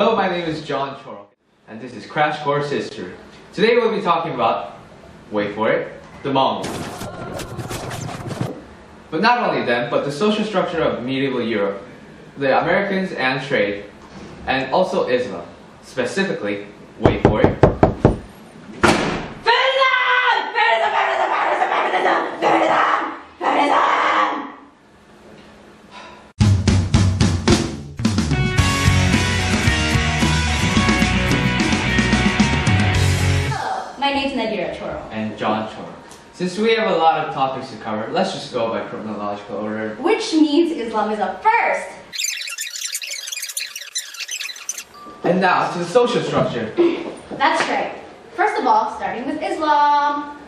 Hello, my name is John Chorok, and this is Crash Course History. Today we'll be talking about, wait for it, the Mongols. But not only them, but the social structure of medieval Europe, the Americans and trade, and also Islam. Specifically, wait for it, My name's Nadira Choro. and John Chorok. Since we have a lot of topics to cover, let's just go by chronological order. Which means Islam is up first. And now to the social structure. That's right. First of all, starting with Islam.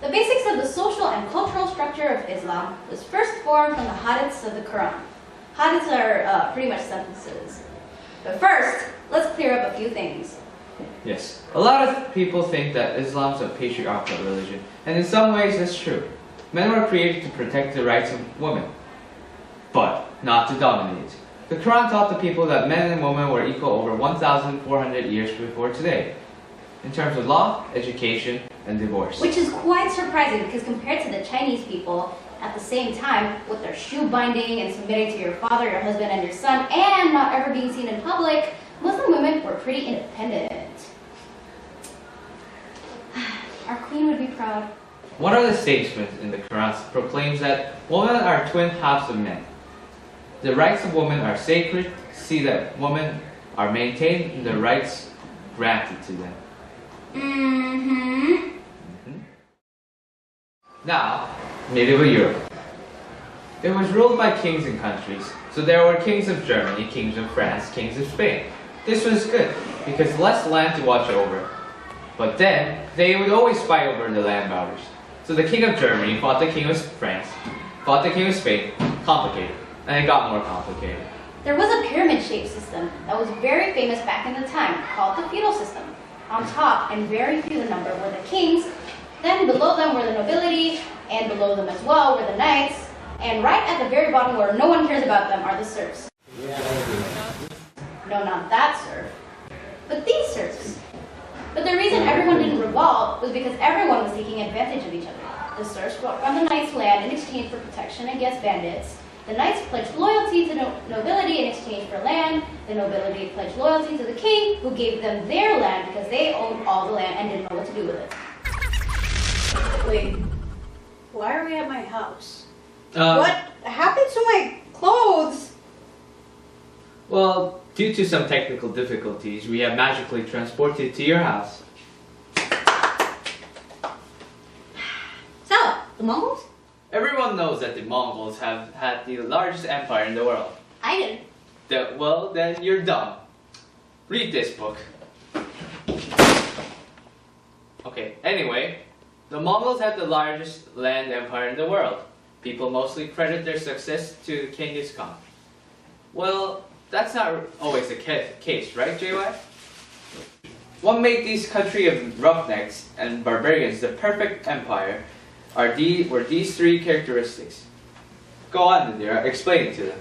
The basics of the social and cultural structure of Islam was first formed from the hadiths of the Quran. Hadiths are pretty much sentences. But first, let's clear up a few things. Yes, a lot of people think that Islam's a patriarchal religion, and in some ways that's true. Men were created to protect the rights of women, but not to dominate. The Quran taught the people that men and women were equal over 1,400 years before today, in terms of law, education, and divorce. Which is quite surprising because compared to the Chinese people, at the same time, with their shoe binding and submitting to your father, your husband, and your son, and not ever being seen in public, Muslim women were pretty independent. Our queen would be proud. One of the statesmen in the Quran proclaims that women are twin halves of men. The rights of women are sacred, see that women are maintained and the rights granted to them. Now, medieval Europe. It was ruled by kings and countries, so there were kings of Germany, kings of France, kings of Spain. This was good, because less land to watch over. But then, they would always fight over the land boundaries. So the king of Germany fought the king of France, fought the king of Spain, complicated, and it got more complicated. There was a pyramid-shaped system that was very famous back in the time, called the feudal system. On top, and very few in number, were the kings, then below them were the nobility, and below them as well were the knights, and right at the very bottom where no one cares about them are the serfs. No, not that serf, but these serfs. But the reason everyone didn't revolt was because everyone was taking advantage of each other. The serfs brought on the knights' land in exchange for protection against bandits. The knights pledged loyalty to nobility in exchange for land. The nobility pledged loyalty to the king, who gave them their land because they owned all the land and didn't know what to do with it. Wait, why are we at my house? What happened to my clothes? Well, due to some technical difficulties, we have magically transported to your house. So, the Mongols? Everyone knows that the Mongols have had the largest empire in the world. I didn't. Well, then you're dumb. Read this book. Okay, anyway, the Mongols had the largest land empire in the world. People mostly credit their success to Genghis Khan. Well, that's not always the case, right, JY? What made this country of roughnecks and barbarians the perfect empire were these three characteristics. Go on, Nadira, explain it to them.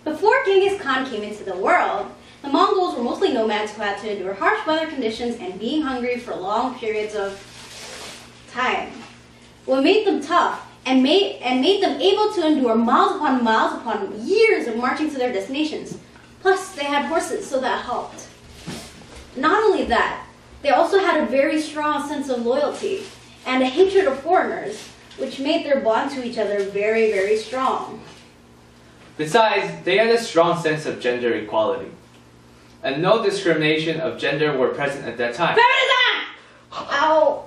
Before Genghis Khan came into the world, the Mongols were mostly nomads who had to endure harsh weather conditions and being hungry for long periods of time. What made them tough and made them able to endure miles upon years of marching to their destinations. Plus, they had horses, so that helped. Not only that, they also had a very strong sense of loyalty and a hatred of foreigners, which made their bond to each other very, very strong. Besides, they had a strong sense of gender equality. And no discrimination of gender were present at that time. Ow!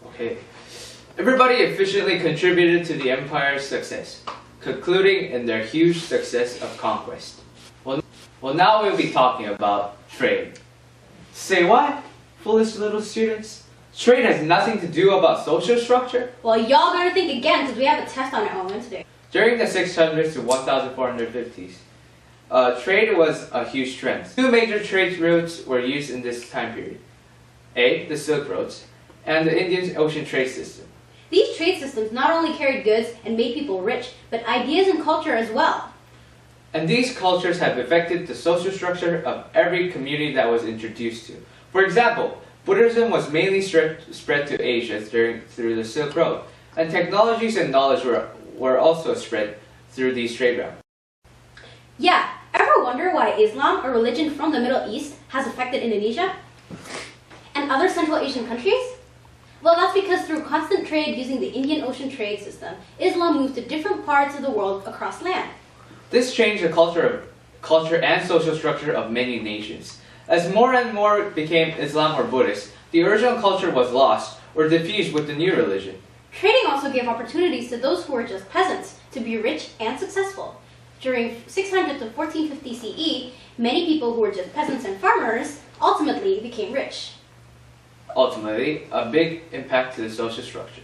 Okay. Everybody efficiently contributed to the empire's success, concluding in their huge success of conquest. Well, now we'll be talking about trade. Say what? Foolish little students? Trade has nothing to do about social structure? Well, y'all better think again, because we have a test on our own today. During the 600s to 1450s, trade was a huge trend. Two major trade routes were used in this time period. A, the Silk Roads, and the Indian Ocean trade system. These trade systems not only carried goods and made people rich, but ideas and culture as well. And these cultures have affected the social structure of every community that was introduced to. For example, Buddhism was mainly spread to Asia through the Silk Road, and technologies and knowledge were also spread through these trade routes. Yeah, ever wonder why Islam, a religion from the Middle East, has affected Indonesia and other Central Asian countries? Well, that's because through constant trade using the Indian Ocean trade system, Islam moved to different parts of the world across land. This changed the culture and social structure of many nations. As more and more became Islam or Buddhist, the original culture was lost or diffused with the new religion. Trading also gave opportunities to those who were just peasants to be rich and successful. During 600 to 1450 CE, many people who were just peasants and farmers ultimately became rich. Ultimately, a big impact to the social structure.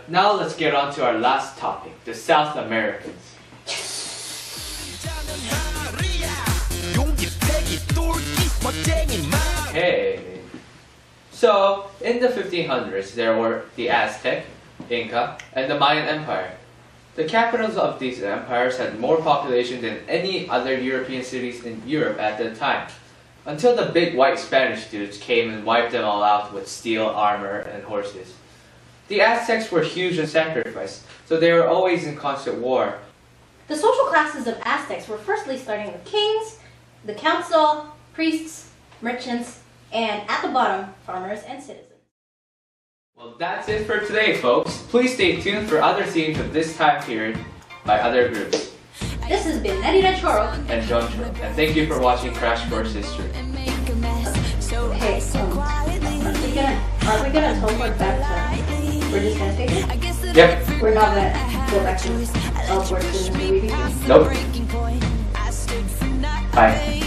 Now let's get on to our last topic, the South Americans. Hey! So, in the 1500s, there were the Aztec, Inca, and the Mayan Empire. The capitals of these empires had more population than any other European cities in Europe at the time, until the big white Spanish dudes came and wiped them all out with steel, armor, and horses. The Aztecs were huge in sacrifice, so they were always in constant war. The social classes of Aztecs were firstly starting with kings, the council, priests, merchants, and at the bottom, farmers and citizens. Well, that's it for today, folks. Please stay tuned for other themes of this time period by other groups. This has been Nerida Choro And John Choro, and thank you for watching Crash Course History. Okay, are we gonna teleport back to... We're just gonna stay here? Yep. We're not gonna go back to teleport to the movie? Nope. Bye.